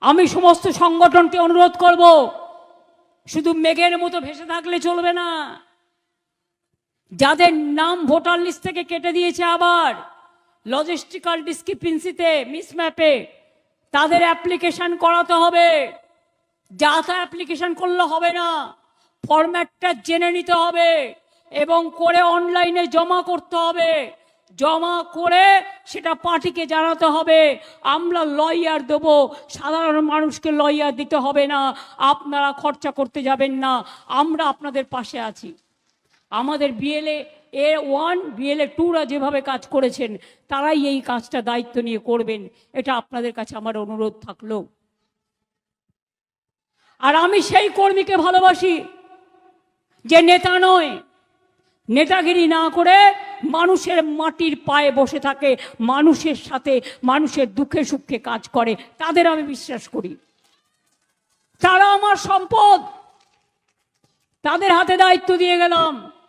আমি সমস্ত সংগঠনকে অনুরোধ করব, শুধু মেঘের মতো ভেসে থাকলে চলবে না। যাদের নাম ভোটার লিস্ট থেকে কেটে দিয়েছে আবার লজিস্টিক্যাল ডিসক্রিপেন্সিতে, মিসম্যাপে, তাদের অ্যাপ্লিকেশন করাতে হবে। যা তা অ্যাপ্লিকেশন করলে হবে না, ফরম্যাটটা জেনে নিতে হবে এবং করে অনলাইনে জমা করতে হবে। জমা করে সেটা পার্টিকে জানাতে হবে। আমরা লয়ার দেবো, সাধারণ মানুষকে লয়ার দিতে হবে না, আপনারা খরচা করতে যাবেন না, আমরা আপনাদের পাশে আছি। আমাদের BLA-1 BLA-2রা যেভাবে কাজ করেছেন তারাই এই কাজটা দায়িত্ব নিয়ে করবেন, এটা আপনাদের কাছে আমার অনুরোধ থাকলো। আর আমি সেই কর্মীকে ভালোবাসি যে নেতা নয়, নেতাগিরি না করে মানুষের মাটির পায়ে বসে থাকে, মানুষের সাথে মানুষের দুঃখে সুখে কাজ করে, তাদের আমি বিশ্বাস করি। তারা আমার সম্পদ, তাদের হাতে দায়িত্ব দিয়ে গেলাম।